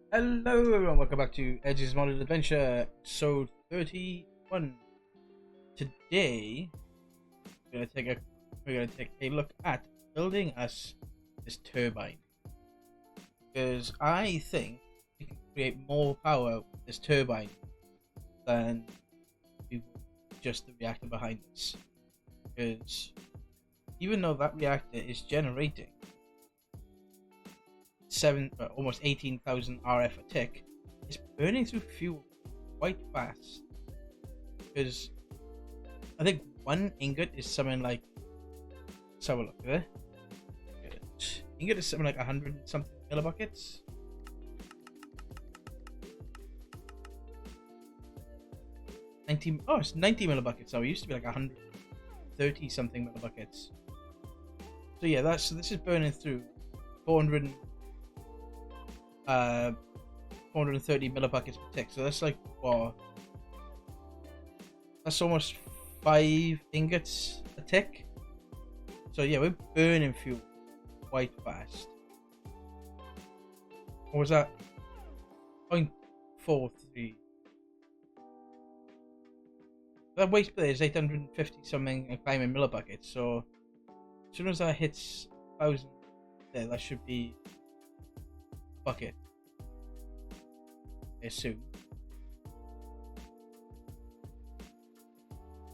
Hello everyone, welcome back to Edge's Modded Adventure, episode 31. Today, we're gonna take a look at building us this turbine. Because I think we can create more power with this turbine than we would just the reactor behind us. Because even though that reactor is generating almost 18,000 RF a tick, it's burning through fuel quite fast. Because I think one ingot is something like, let's have a look there. Ingot is something like 100 and something millibuckets. It's 90 millibuckets now. It used to be like 130 something millibuckets. So yeah, this is burning through 430 millibuckets per tick. So that's like, wow, that's almost 5 ingots a tick. So yeah, we're burning fuel quite fast. Or was that 0.43? That waste there is 850 something and climbing millibuckets. So as soon as that hits 1,000 there, that should be a bucket, I assume.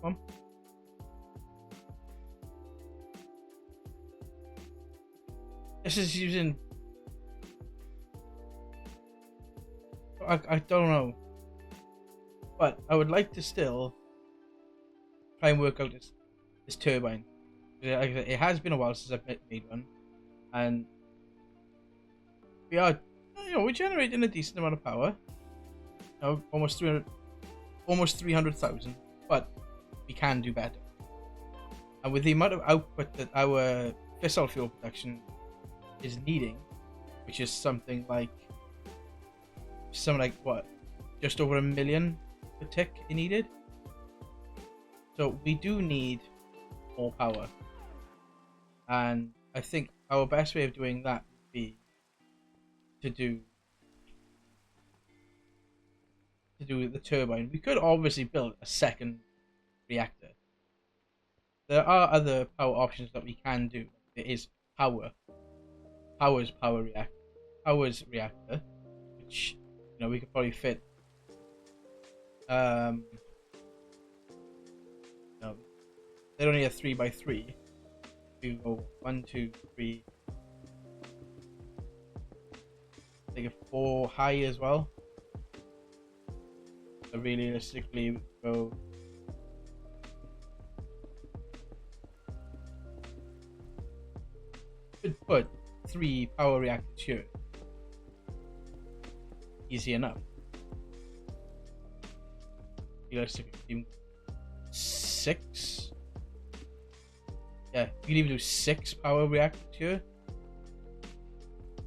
Come on. This is using... I don't know. But I would like to still try and work out this turbine. It has been a while since I've made one. And we are, we're generating a decent amount of power. Almost 300,000. But we can do better. And with the amount of output that our fissile fuel production is needing, which is something like what, just over 1 million per tick it needed. So we do need more power, and I think our best way of doing that would be to do the turbine. We could obviously build a second reactor. There are other power options that we can do. There is Power's reactor, which we could probably fit. No, they're only a 3x3. We go 1, 2, 3. Take a 4 high as well. So realistically, we go. Could put 3 power reactors here. Easy enough. Realistically, 6. Yeah, you can even do 6 power reactors here,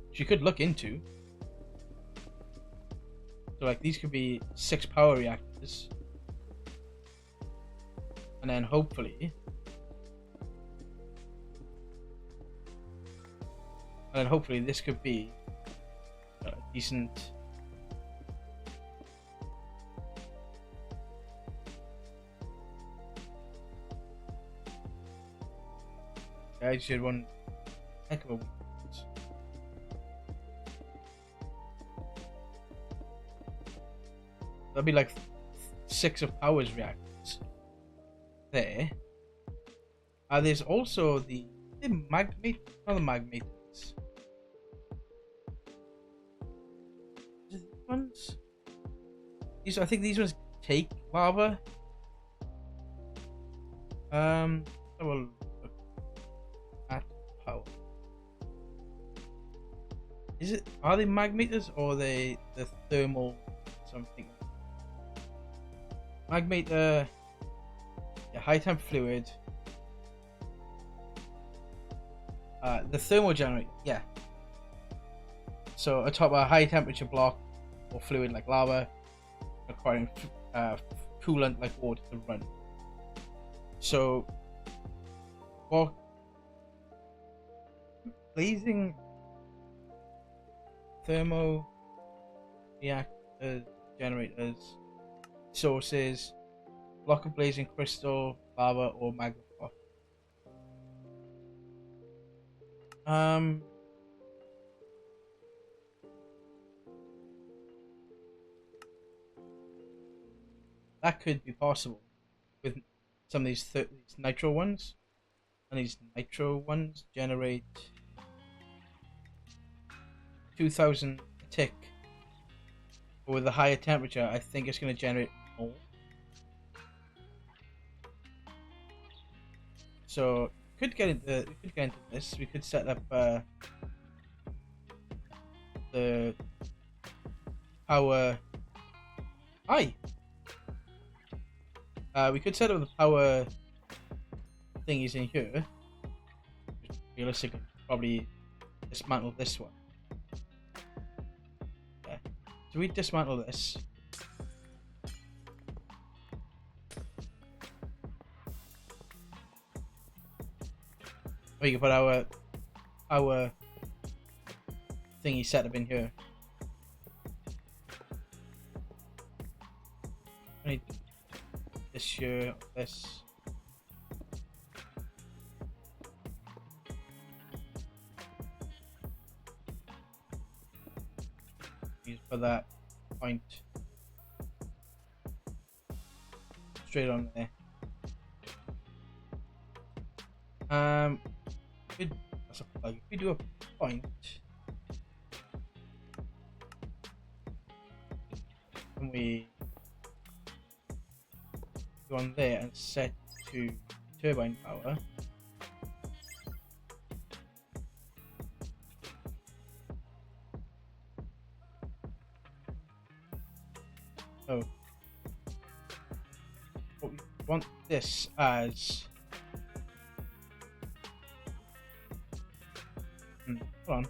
which you could look into. So like these could be 6 power reactors, and then hopefully this could be a decent. I just had one heck of a weakness. That'd be like 6 of Power's reactors there. There's also the magmate, not the magmates. These ones. I think these ones take lava. Well, at power. Are they magmators or are they the thermal something? Magmator, yeah, high temp fluid. The thermal generator, yeah. So atop a high temperature block or fluid like lava, requiring coolant like water to run. So, what blazing thermo reactors, generators, sources, block of blazing crystal, lava, or magma block. That could be possible with some of these nitro ones, and these nitro ones generate 2,000 a tick. But with the higher temperature, I think it's going to generate more. So we could get into this. We could set up the power. We could set up the power thingies in here. Realistically, probably dismantle this one. Yeah. So we dismantle this. We can put our thingy set up in here. I need this here, this. Use for that point straight on there. That's a plug. If we do a point, and we go on there and set to turbine power. Oh, but we want this as hold on.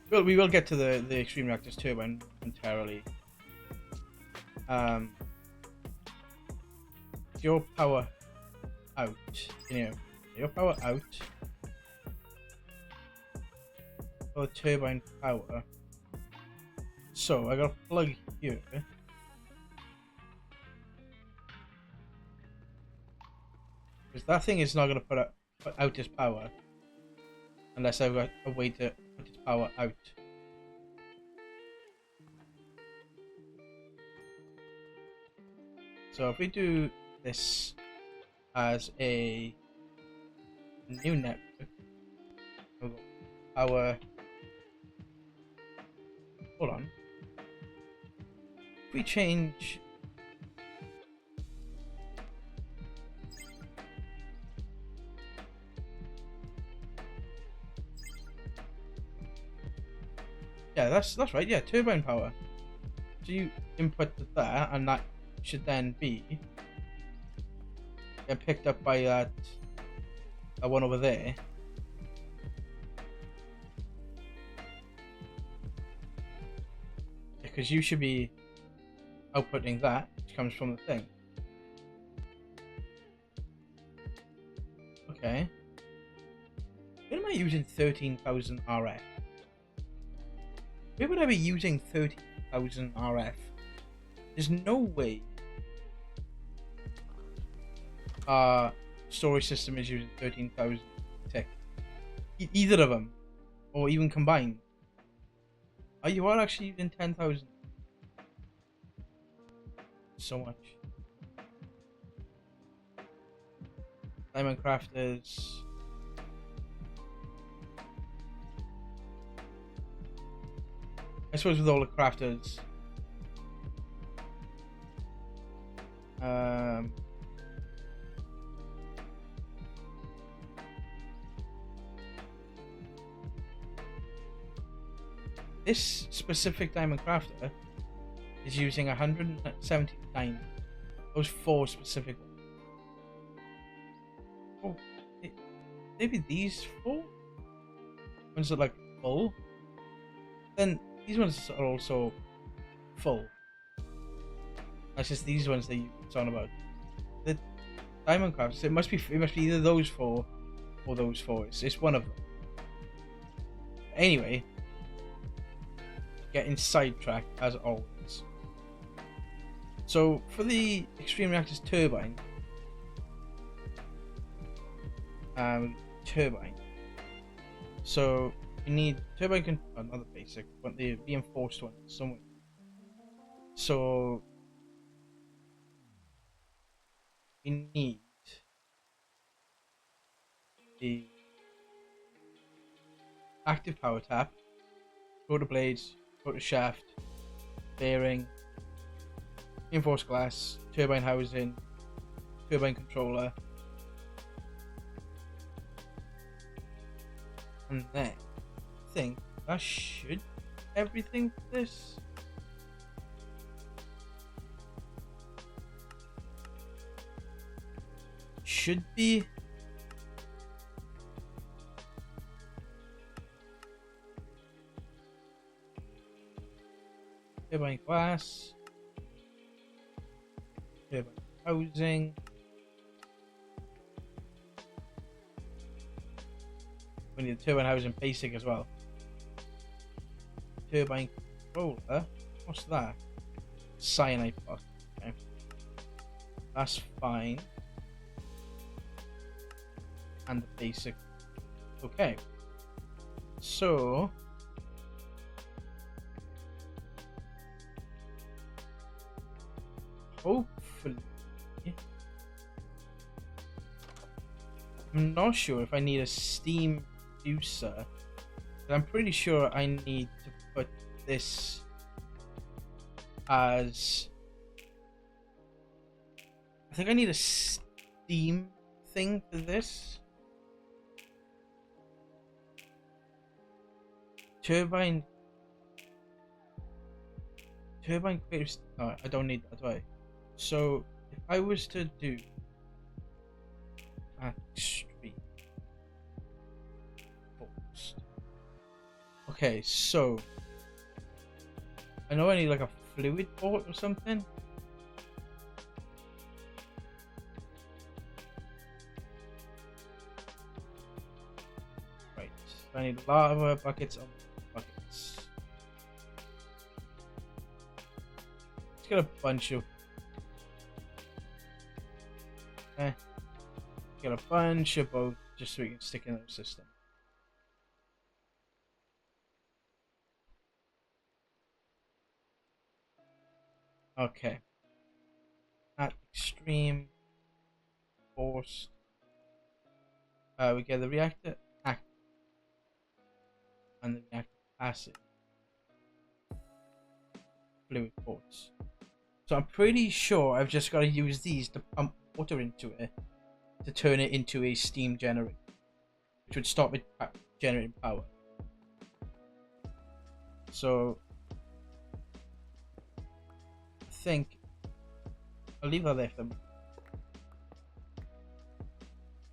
Well, we will get to the extreme reactors turbine momentarily. Your power out. Your power out. For the turbine power. So I got a plug here. Because that thing is not going to put out its power unless I've got a way to put its power out. So if we do this as a new network, our hold on. If we change that's right, yeah, turbine power. So you input that and that should then be get picked up by that one over there. Because you should be outputting that, which comes from the thing. Okay. Where am I using 13,000 RF? Where would I be using 13,000 RF? There's no way our storage system is using 13,000 tech. Either of them, or even combined. You are actually using 10,000. So much. Diamond crafters. I suppose with all the crafters. This specific diamond crafter is using 179. Those 4 specific ones. Oh, maybe these 4 ones are like full. Then these ones are also full. That's just these ones that you're talking about. The diamond crafters. It must be either those 4 or those 4. It's one of them. Anyway, getting sidetracked as always. So for the Extreme Reactors turbine, so you need turbine not the basic, but the reinforced one somewhere. So you need the active power tap, rotor blades, rotor shaft, bearing, reinforced glass, turbine housing, turbine controller, and then I think that should be everything for this. Should be. Turbine glass, turbine housing, we need the turbine housing basic as well. Turbine controller, what's that? Cyanide block. Okay, that's fine. And the basic. Okay, so hopefully, I'm not sure if I need a steam producer, but I'm pretty sure I need to put this as, I think I need a steam thing for this. Turbine creative, no, I don't need that, do I? So if I was to do extreme forced, okay, so I know I need like a fluid port or something. Right, I need lava buckets of buckets. Let's get a bunch of get a bunch of both just so we can stick in the system. Okay. At extreme forced, we get the reactor active and the reactor passive fluid ports. So I'm pretty sure I've just got to use these to pump water into it to turn it into a steam generator, which would stop it generating power. So I think I'll leave that there for them.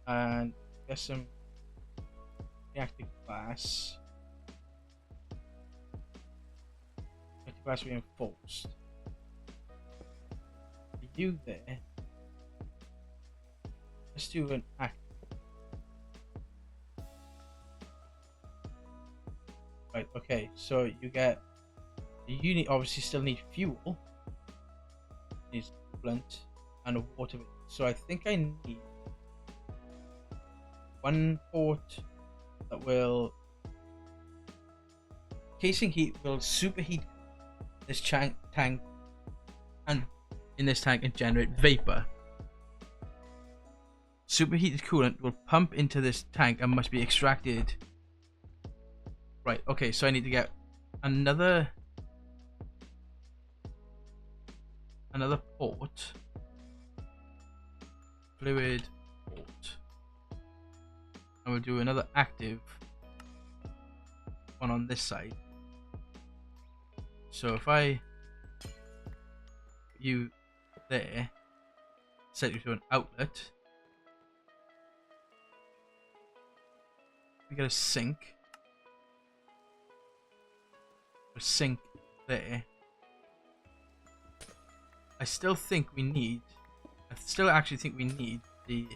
And get some reactive glass. Reactive glass reinforced. You there. Let's do an act. Right, okay, so you get, you need, obviously still need fuel, needs blunt and a water. So I think I need one port that will, casing heat will superheat this tank and in this tank and generate vapor. Superheated coolant will pump into this tank and must be extracted. Right, okay, so I need to get another port. Fluid port. And we'll do another active one on this side. So if I you there, set it to an outlet, we get a sink there. I still actually think we need the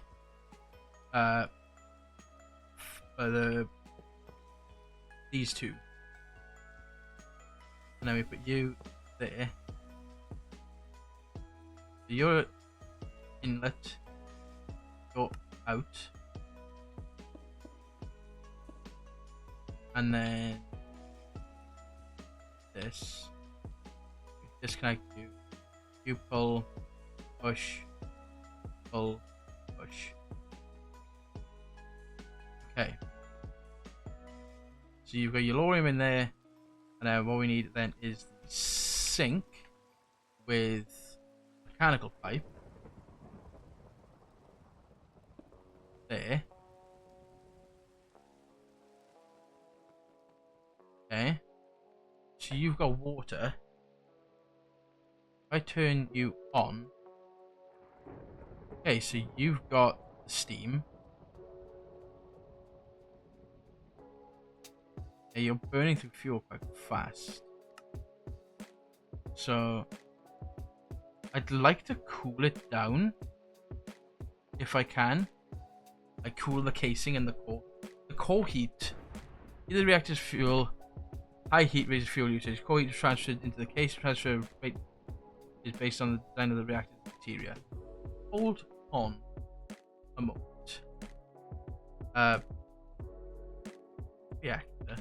these two. And then we put you there. So your inlet, your out. And then this. Disconnect you. You pull, push, pull, push. Okay. So you've got your lorium in there, and then what we need then is the sink with mechanical pipe. There. Okay. So you've got water. If I turn you on. Okay, so you've got the steam. Okay, you're burning through fuel quite fast. So I'd like to cool it down if I can. I cool the casing and the core. The core heat, either reactor's fuel, high heat raises fuel usage. Core heat is transferred into the case. Transfer rate is based on the design of the reactor's interior. Hold on a moment. Reactor.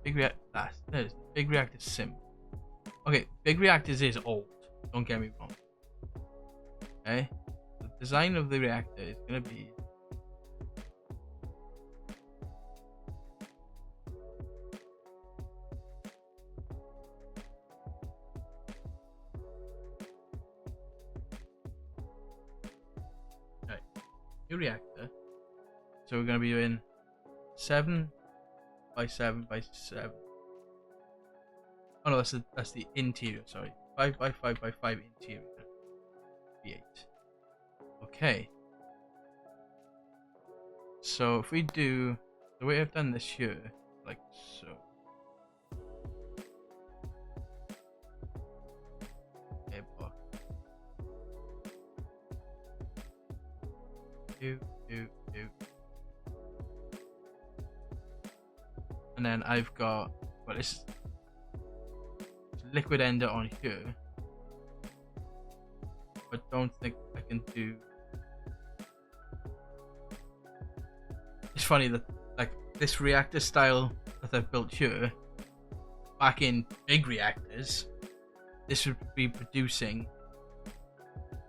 Big reactor. There's big reactor sim. Okay, big reactors is old. Don't get me wrong. Okay, the design of the reactor is gonna be. Okay, new reactor. So we're gonna be doing 7 by 7 by 7. Oh no, that's the interior. Sorry, 5 by 5 by 5 interior. V8. Okay. So if we do the way I've done this here, like so. Okay, block. Do. And then I've got, well, it's liquid ender on here, but don't think I can do. It's funny that like this reactor style that I've built here, back in big reactors, this would be producing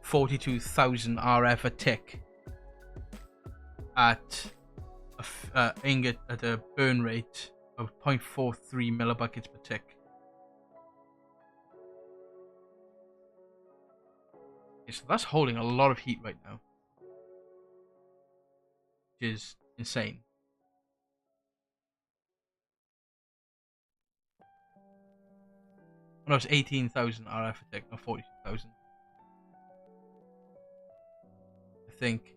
42,000 RF a tick at ingot at a burn rate of 0.43 millibuckets per tick. Okay, so that's holding a lot of heat right now, which is insane. Oh, no, it's 18,000 RF a tick, not 42,000. I think.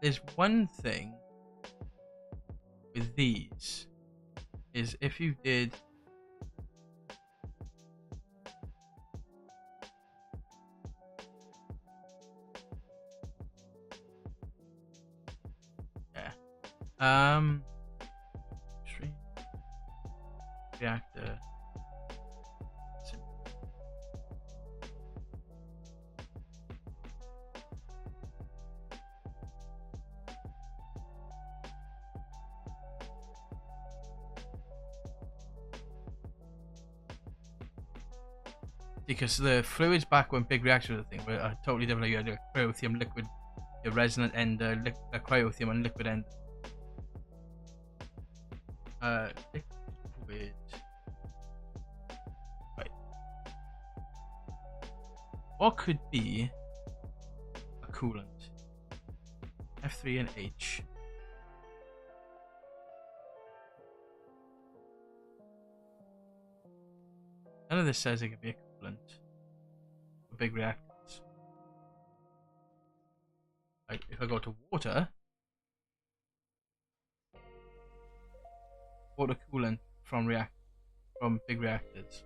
There's one thing with these is if you did stream reactor because the fluids back when big reactors were the thing were totally different. You had a cryothium liquid, your resonant end, cryothium and liquid end. Liquid. Right. What could be a coolant? F3 and H. None of this says it could be a coolant for big reactors. Like if I go to water water coolant from big reactors.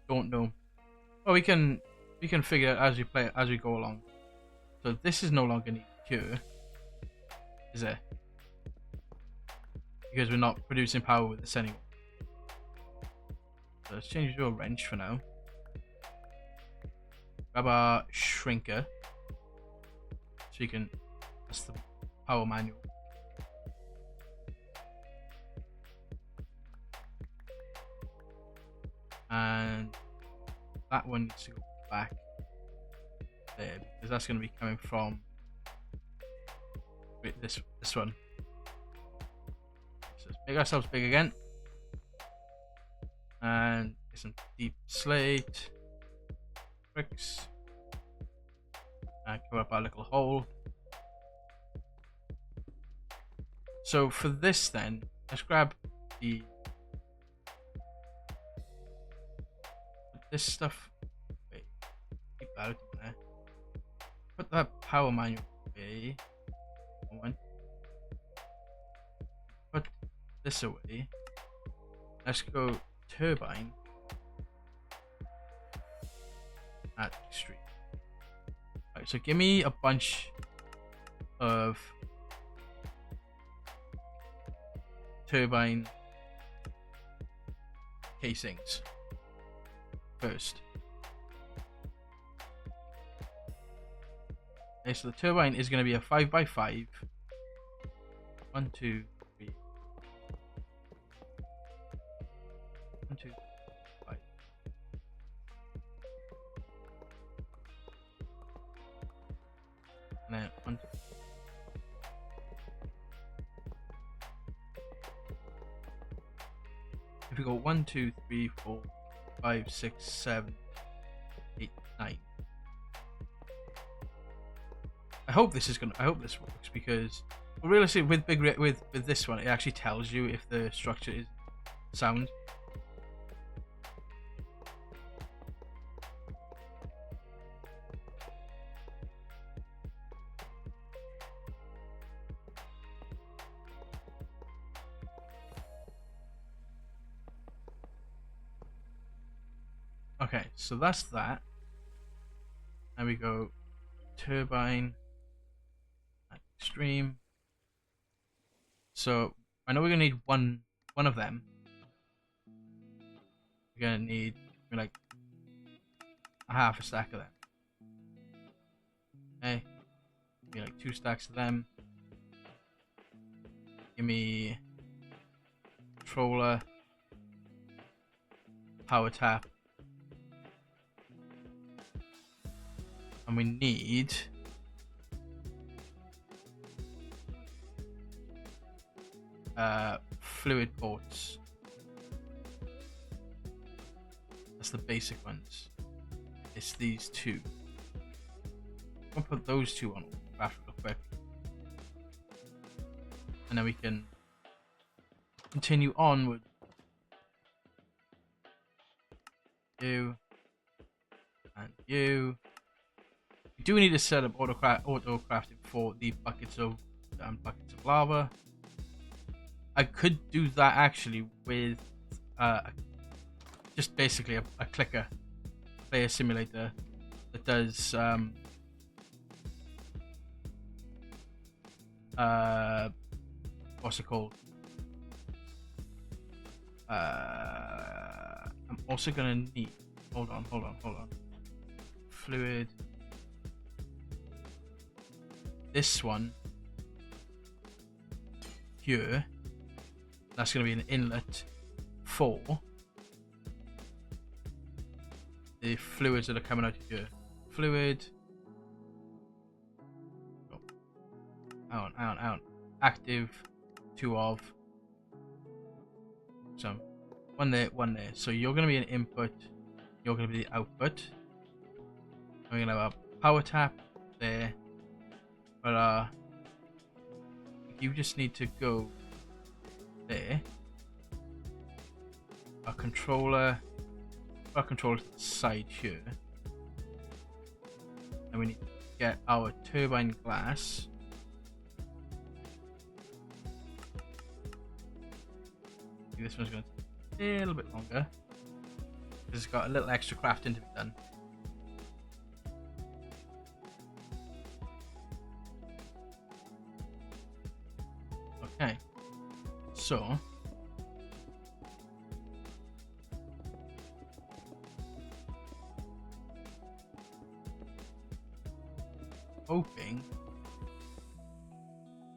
Don't know. Well, we can figure it as we go along. So this is no longer needed here, is it? Because we're not producing power with this anymore. So let's change it to a wrench for now. Grab our shrinker, so you can. That's the power manual. And that one needs to go back there because that's going to be coming from this one. So let's make ourselves big again and get some deep slate bricks and cover up our little hole. So for this then, let's grab this stuff. Wait, keep that in there. Put that power manual away. Put this away. Let's go turbine at extreme. Right, so give me a bunch of turbine casings first. Okay, so the turbine is going to be a 5x5. 1, 2, 3. 1, 2, 5. And then 1, 2. If we go 1, 2, 3, 4, 5, 6, 7, 8, 9. I hope this works because, well, realistically, with this one, it actually tells you if the structure is sound. Okay, so that's that. Now we go turbine at extreme. So I know we're gonna need one of them. We're gonna need like a half a stack of them. Okay, give me like 2 stacks of them. Give me controller, power tap. And we need fluid ports. That's the basic ones. It's these 2. I'll put those 2 on craft real quick. And then we can continue onward. You and you. We do need to set up auto crafting for the buckets of lava. I could do that actually with just basically a clicker player simulator that does what's it called? I'm also gonna need hold on. Fluid. This one here, that's going to be an inlet for the fluids that are coming out of here. Fluid. Oh. Out. Active. 2 of. So one there. So you're going to be an input. You're going to be the output. We're going to have a power tap there. But you just need to go there. Our controller to the side here. And we need get our turbine glass. This one's going to take a little bit longer because it's got a little extra crafting to be done. Okay, so hoping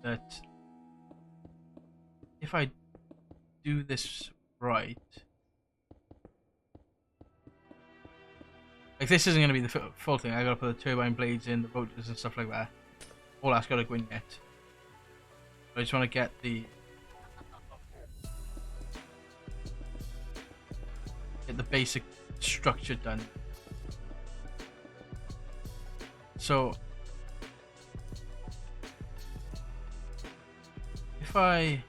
that if I do this right, like this isn't going to be the full thing. I got to put the turbine blades in, the rotors and stuff like that. All that's got to go in yet. But I just want to get the basic structure done. So if I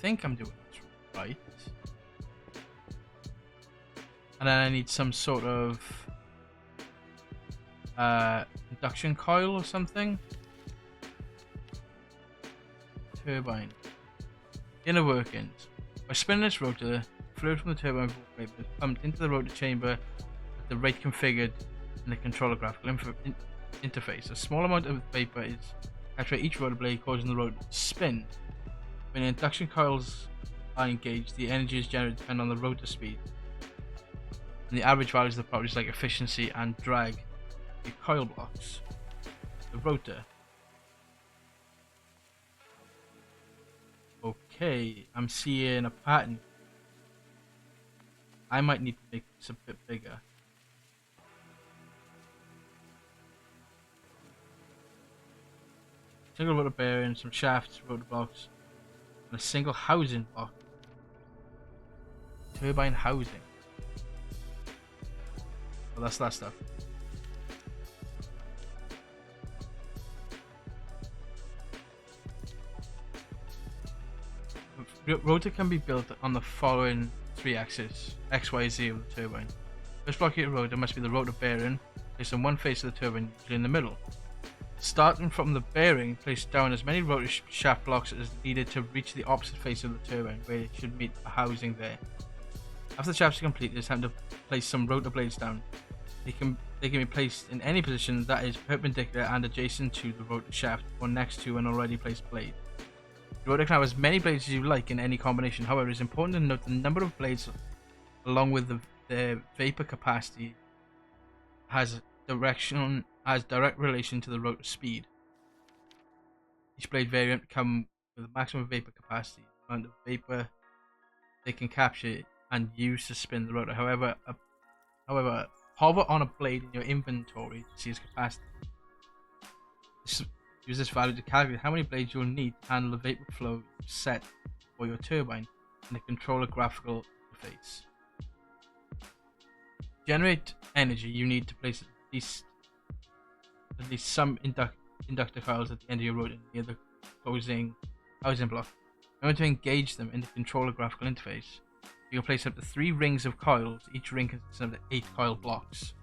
think I'm doing this right. And then I need some sort of induction coil or something. Turbine. Inner workings. By spinning this rotor, fluid from the turbine vapor is pumped into the rotor chamber at the rate configured in the controller graphical interface. A small amount of vapor is captured at each rotor blade, causing the rotor to spin. When the induction coils are engaged, the energy is generated depending on the rotor speed. And the average values of the properties like efficiency and drag. The coil blocks. The rotor. Okay, I'm seeing a pattern. I might need to make this a bit bigger. Single rotor bearing, some shafts, rotor blocks, and a single housing block. Turbine housing. Well, that's that stuff. Rotor can be built on the following three axes: X, Y, Z of the turbine. First block of your rotor must be the rotor bearing, placed on one face of the turbine, usually in the middle. Starting from the bearing, place down as many rotor shaft blocks as needed to reach the opposite face of the turbine, where it should meet a housing there. After the shafts are complete, it is time to place some rotor blades down. They can be placed in any position that is perpendicular and adjacent to the rotor shaft, or next to an already placed blade. The rotor can have as many blades as you like in any combination. However, it is important to note the number of blades, along with the vapor capacity, has direct relation to the rotor speed. Each blade variant comes with a maximum vapor capacity, the amount of vapor they can capture and use to spin the rotor. However, hover on a blade in your inventory to see its capacity. Use this value to calculate how many blades you will need to handle the vapor flow set for your turbine in the controller graphical interface. To generate energy, you need to place at least some inductor coils at the end of your rotor near the closing housing block. In order to engage them in the controller graphical interface, you can place up to 3 rings of coils. Each ring consists of 8 coil blocks.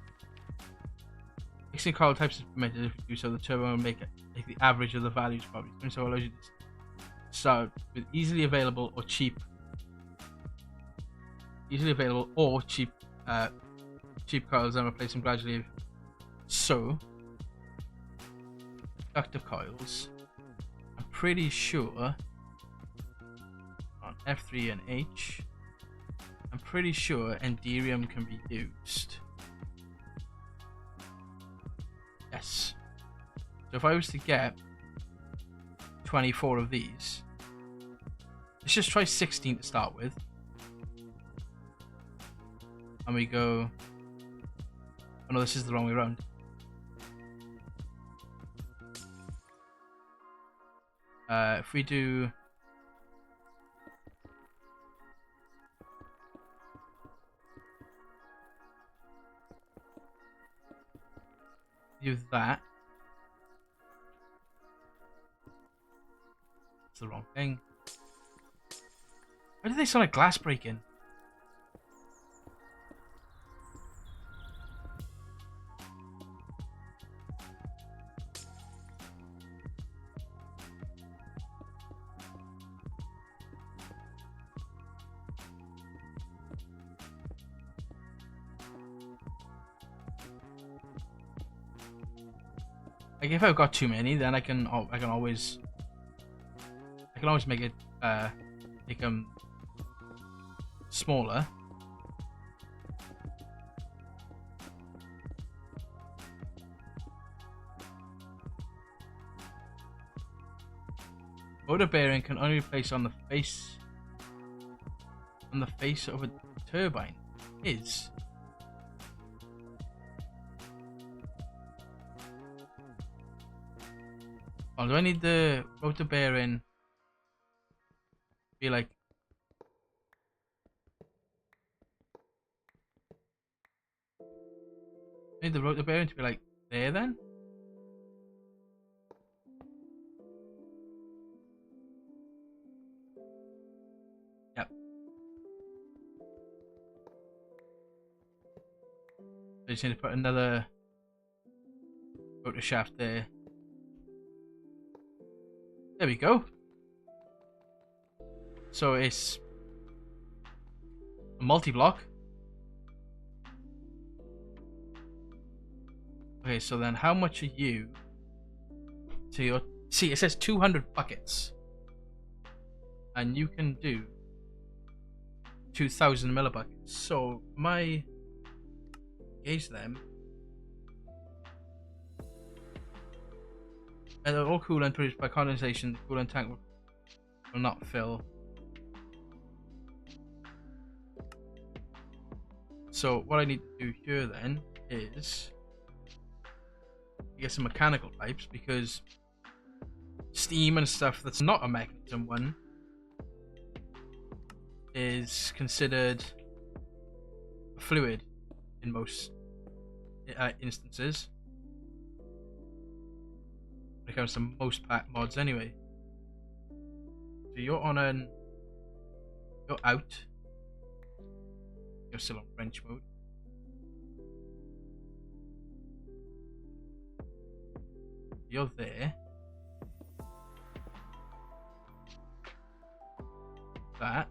Mixing coil types is permitted. If you do so, the turbine will make the average of the values probably. So it allows you to start with easily available or cheap coils and replace them gradually. So inductor coils, I'm pretty sure on F3 and H, I'm pretty sure EDDventure can be used. Yes. So if I was to get 24 of these, let's just try 16 to start with. and we go. Oh no, this is the wrong way around. If we do that, it's the wrong thing. Why do they sound like glass breaking? Like if I've got too many, then I can always make it make them smaller. Motor bearing can only be placed on the face of a turbine. Is oh, do I need the rotor bearing to be like? I need the rotor bearing to be like there then? Yep. I just need to put another rotor shaft there. There we go. So it's a multi-block. Okay, so then how much are you? So you're, see, it says 200 buckets. And you can do 2,000 millibuckets. So my gauge them. And all coolant produced by condensation, the coolant tank will not fill. So what I need to do here then is get some mechanical pipes, because steam and stuff that's not a mechanism one is considered a fluid in most instances. When it comes to most pack mods anyway. So you're out. You're still on wrench mode. You're there. That.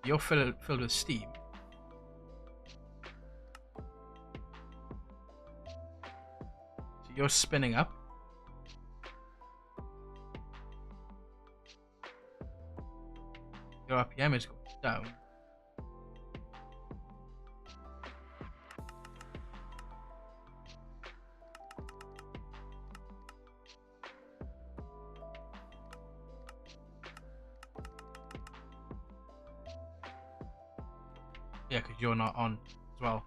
You're filled with steam. So you're spinning up. Your RPM is going down. Yeah, because you're not on as well.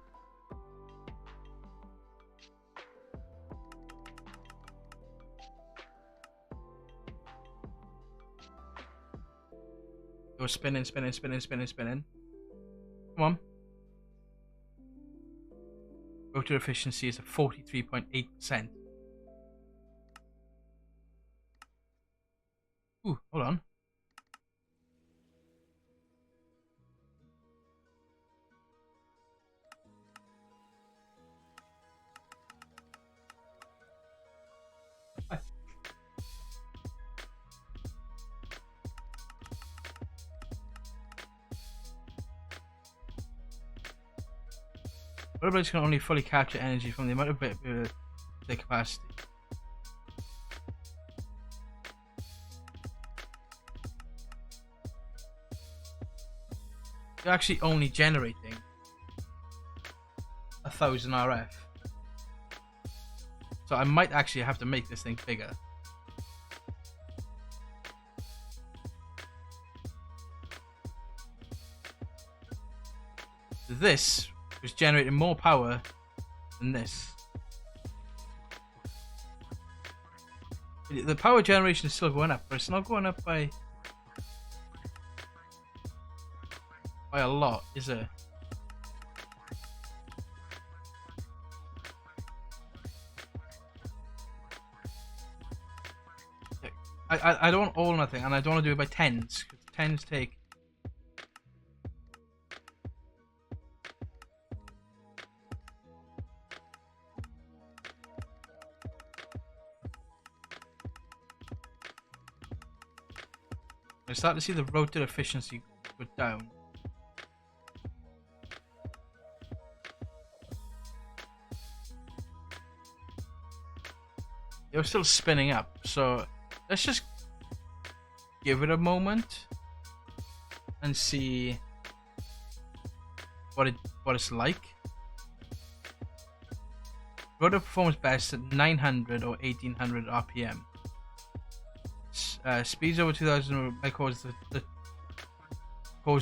You're spinning. Come on. Rotor efficiency is at 43.8%. Ooh, hold on. Rotor can only fully capture energy from the amount of their capacity. You're actually only generating 1,000 RF. So I might actually have to make this thing bigger. This was generating more power than this. The power generation is still going up, but it's not going up by a lot, is it? I don't want all or nothing, and I don't want to do it by tens, because tens take... I start to see the rotor efficiency go down. It was still spinning up, so let's just give it a moment and see what it's like. Rotor performs best at 900 or 1800 RPM. Speeds over 2000 may cause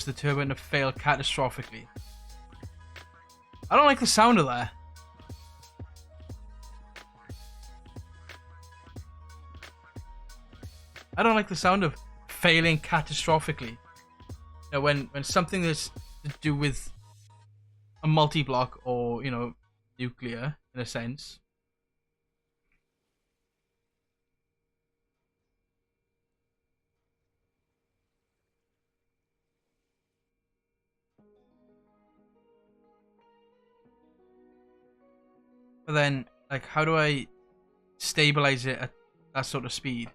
the turbine to fail catastrophically. I don't like the sound of that. I don't like the sound of failing catastrophically. You know, when something that's to do with a multi-block or, you know, nuclear in a sense. But then, like, how do I stabilize it at that sort of speed?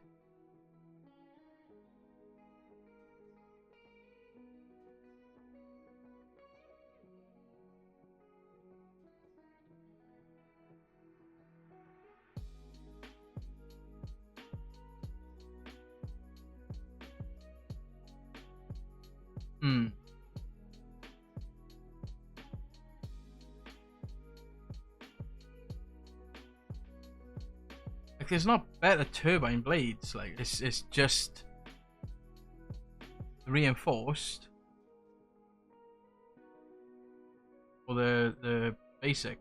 Like, there's not better turbine blades. Like, it's just reinforced, or the basic.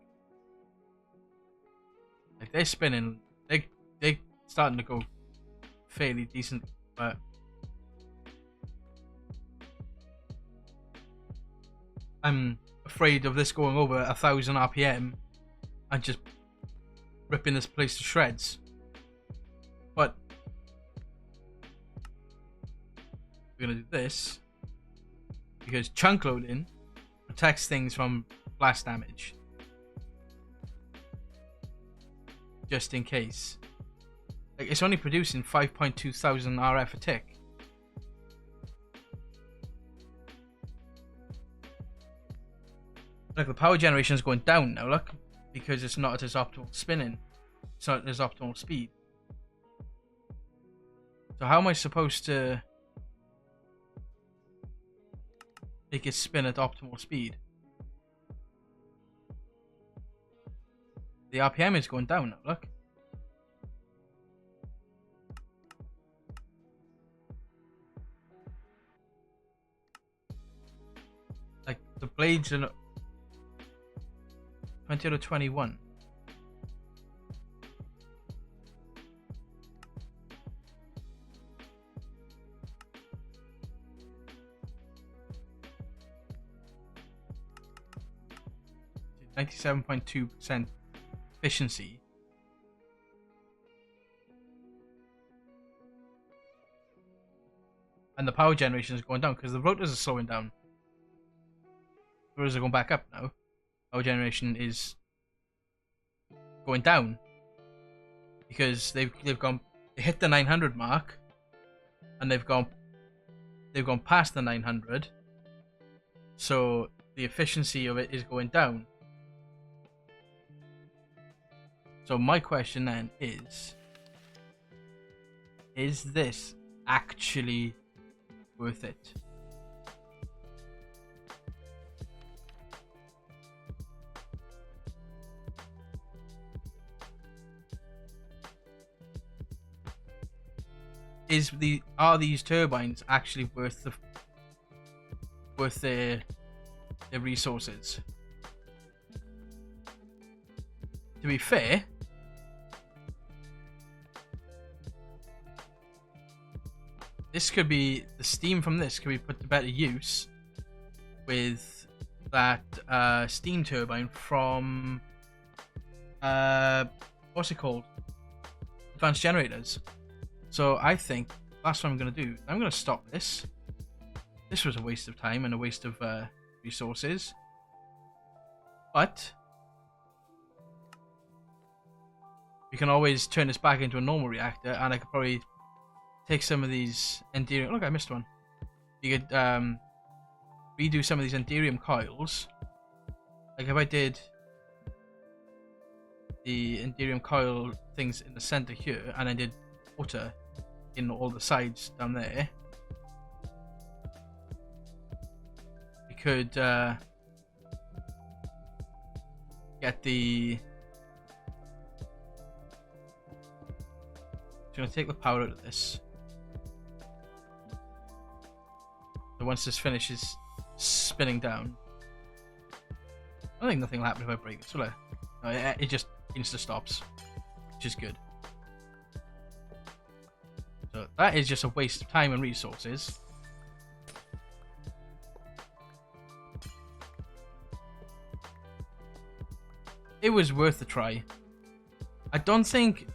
Like, they're spinning. They're starting to go fairly decent, but I'm afraid of this going over 1000 RPM and just ripping this place to shreds. But we're gonna do this because chunk loading protects things from blast damage, just in case. Like, it's only producing 5.2 thousand RF a tick. Like, the power generation is going down now, look, because it's not at its optimal spinning. It's not at its optimal speed. So how am I supposed to make it spin at optimal speed? The RPM is going down now, look. Like, the blades are 20 to 21. .2% efficiency. And the power generation is going down because the rotors are slowing down. The rotors are going back up now. Power generation is going down because they hit the 900 mark, and they've gone past the 900, so the efficiency of it is going down. So my question then is this actually worth it? Are these turbines actually worth their resources? to be fair, this could be, the steam from this could be put to better use with that steam turbine from what's it called? Advanced generators. So I think that's what I'm going to do. I'm going to stop this. This was a waste of time and a waste of resources. But we can always turn this back into a normal reactor, and I could probably take some of these Enderium. Look, I missed one. You could redo some of these Enderium coils. Like if I did the Enderium coil things in the center here, and I did water in all the sides down there, we could get the. I'm gonna take the power out of this. So once this finishes spinning down, I think nothing will happen if I break this, will it? No, it just insta stops, which is good. So that is just a waste of time and resources. It was worth a try. I don't think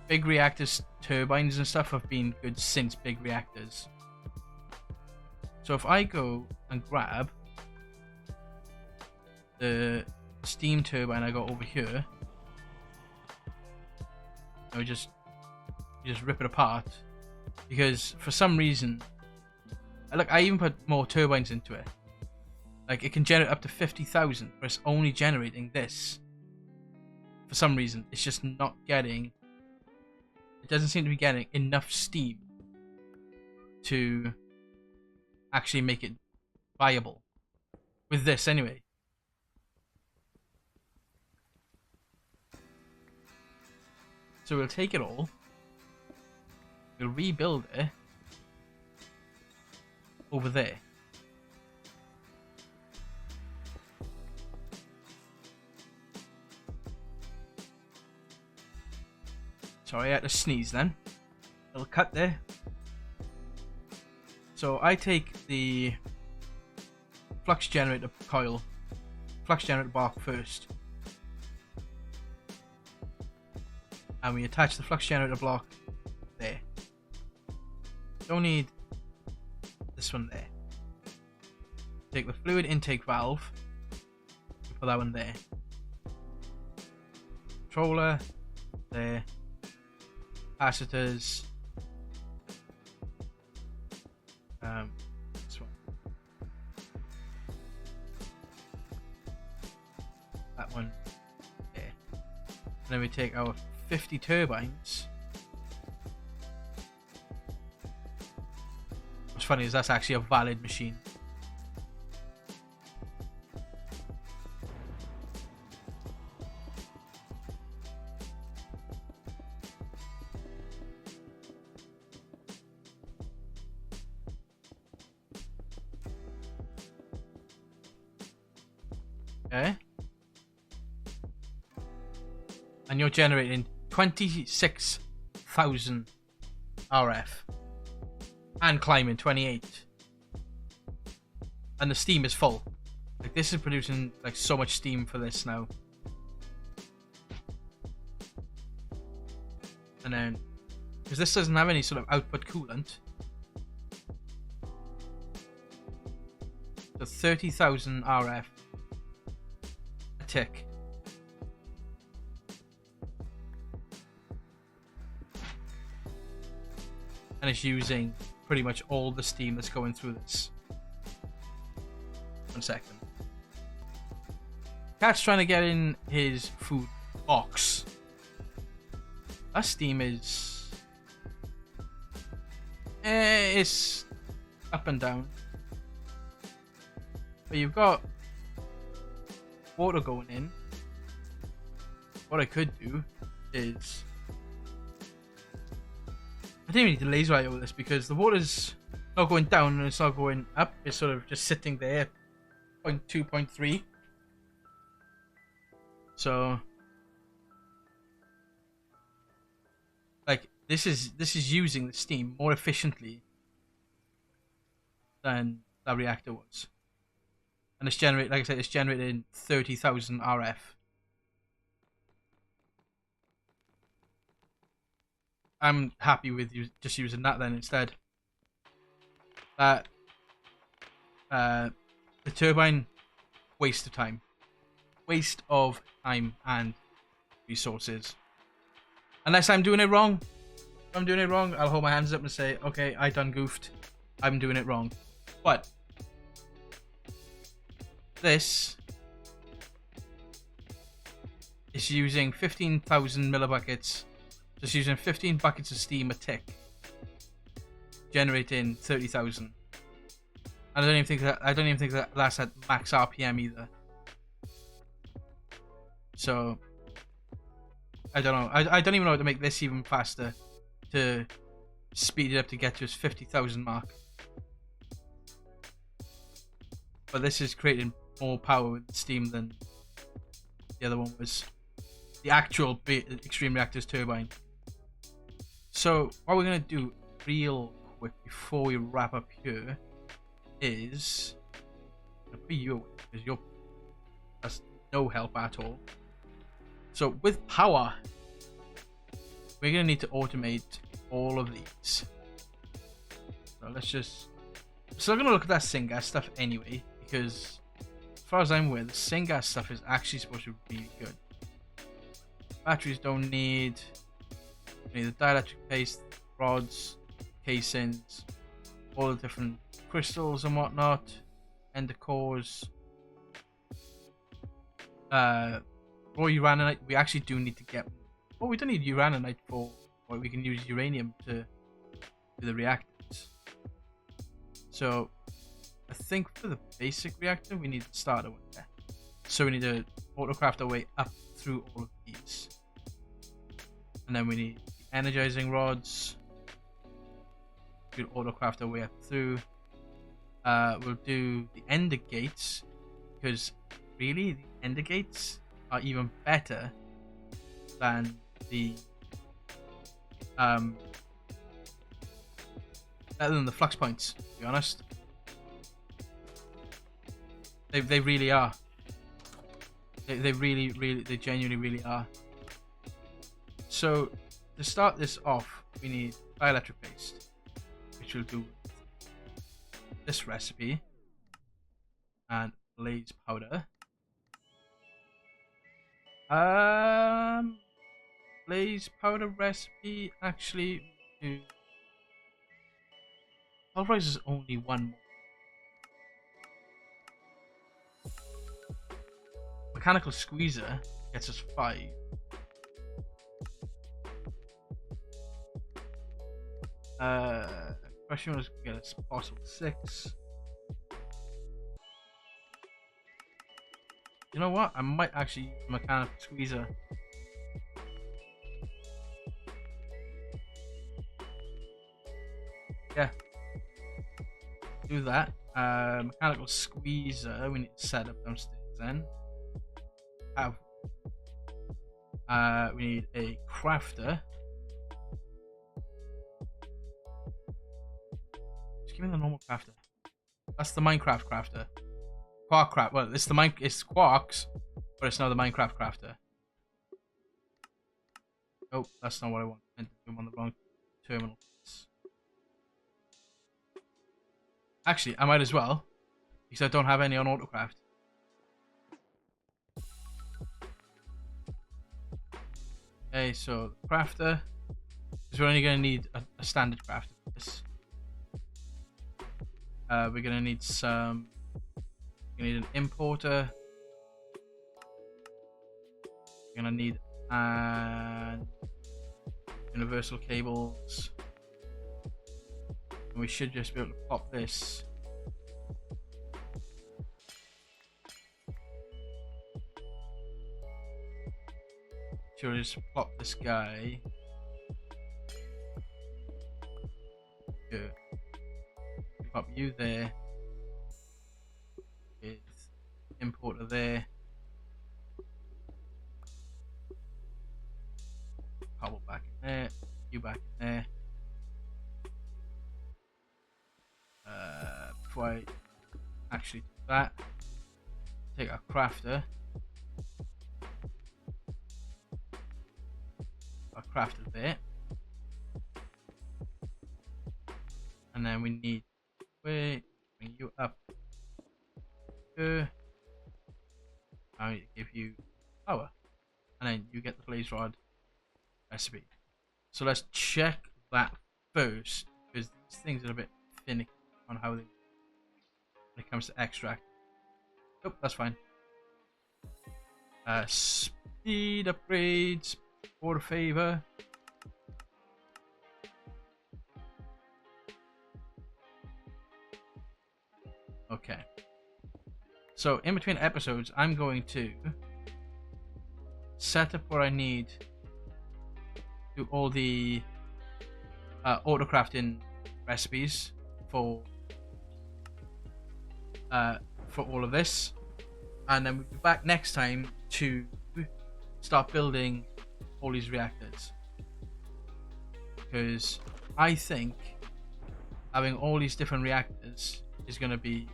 big reactors, turbines and stuff have been good since big reactors. So if I go and grab the steam turbine I got over here, I would just rip it apart, because for some reason, look, I even put more turbines into it. Like it can generate up to 50,000, but it's only generating this. For some reason, it's just not getting. It doesn't seem to be getting enough steam to actually make it viable. With this, anyway. So we'll take it all. We'll rebuild it over there. Sorry, I had to sneeze then. Little cut there. So I take the flux generator coil, flux generator block first. And we attach the flux generator block there. Don't need this one there. Take the fluid intake valve, put that one there. Controller there. Capacitors. This one. That one there. And then we take our 50 turbines. What's funny is that's actually a valid machine. Okay. And you're generating 26,000 RF. And climbing 28. And the steam is full. Like this is producing like so much steam for this now. And then, because this doesn't have any sort of output coolant. So 30,000 RF a tick. And it's using pretty much all the steam that's going through this. 1 second. Cat's trying to get in his food box. That steam is... it's up and down. But you've got water going in. What I could do is... I didn't need to laser eye over this because the water's not going down and it's not going up. It's sort of just sitting there, 0.2, 0.3. So this is using the steam more efficiently than that reactor was, and it's generate like I said, it's generating 30,000 RF. I'm happy with you just using that then instead. That the turbine, waste of time, and resources. Unless I'm doing it wrong. If I'm doing it wrong, I'll hold my hands up and say, okay, I done goofed. I'm doing it wrong. But this is using 15,000 millibuckets. Just using 15 buckets of steam a tick, generating 30,000. I don't even think that that's at max RPM either. So I don't know. I don't even know how to make this even faster to speed it up to get to its 50,000 mark. But this is creating more power with steam than the other one was. The actual Extreme Reactors turbine. So what we're going to do real quick before we wrap up here is I'm gonna put you away because that's no help at all. So with power, we're going to need to automate all of these. So let's just... So I'm going to look at that syngas stuff anyway, because as far as I'm aware, the syngas stuff is actually supposed to be really good. Batteries don't need... We need the dielectric paste, rods, casings, all the different crystals and whatnot, ender cores. Raw uraninite, we actually do need to get... Oh, we don't need uraninite for... Or we can use uranium to do the reactors. So, I think for the basic reactor, we need to start away there. So we need to autocraft our way up through all of these. And then we need the energizing rods. We'll autocraft our way up through. We'll do the ender gates, because really the ender gates are even better than the flux points, to be honest. They really are. They genuinely really are. So to start this off, we need dielectric paste, which we'll do this recipe, and blaze powder. Blaze powder recipe actually do. Pulverize is only one more. Mechanical squeezer gets us 5. Crushing was get us possible 6. You know what? I might actually use mechanical squeezer. Yeah. Do that. Mechanical squeezer, we need to set up downstairs then. We need a crafter. Just give me the normal crafter. That's the Minecraft crafter. Quark craft. Well, it's quarks, but it's now the Minecraft crafter. Oh, that's not what I want. I meant to do them on the wrong terminal. Actually, I might as well, because I don't have any on autocraft. Okay, so crafter, because we're only going to need a standard crafter for this. We're going to need some. We need an importer. We're going to need universal cables. And we should just be able to pop this. Should just plop this guy. Good. Pop you there. With importer there. Cobble back in there. you back in there. Before I actually do that, take our crafter. Our crafter there. And then we need to bring you up here. I need to give you power. And then you get the blaze rod recipe. So let's check that first, because these things are a bit finicky on how they, when it comes to extract. Nope, that's fine. Speed upgrades for a favor. Okay. So in between episodes, I'm going to set up what I need. Do all the auto crafting recipes for all of this, and then we'll be back next time to start building all these reactors, because I think having all these different reactors is going to be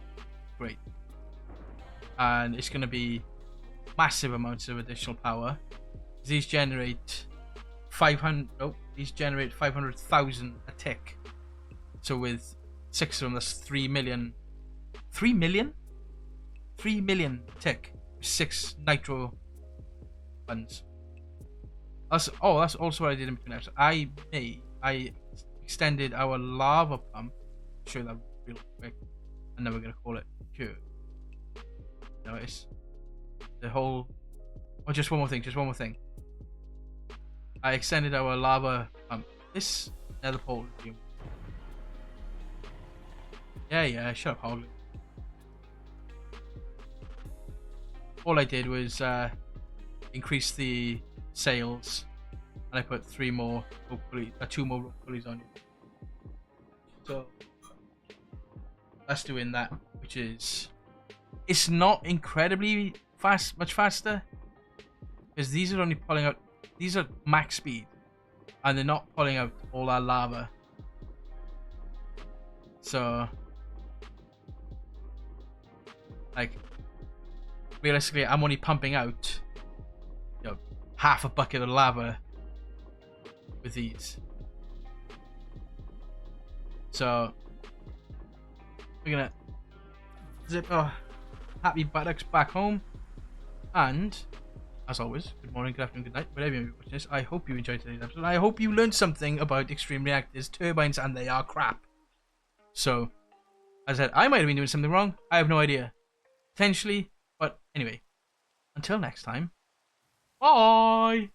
great, and it's going to be massive amounts of additional power. These generate 500,000 a tick. So with 6 of them, that's 3 million. 3 million? 3 million tick. 6 nitro ones. That's also what I did in between episodes. I extended our lava pump. I'll show you that real quick. And then we're gonna call it pure. Notice the whole. Oh, just one more thing. I extended our lava pump. This nether pole. Yeah, shut up, Hoglet. All I did was increase the sails, and I put 2 more rope pulleys on. So that's doing that, which is, it's not incredibly much faster, because these are only pulling out. These are max speed, and they're not pulling out all that lava. So, like, realistically, I'm only pumping out, half a bucket of lava with these. So, we're gonna zip our happy buttocks back home, and as always, good morning, good afternoon, good night, whatever you're watching this. I hope you enjoyed today's episode. I hope you learned something about extreme reactors, turbines, and they are crap. So, as I said, I might have been doing something wrong. I have no idea. Potentially. But anyway, until next time, bye!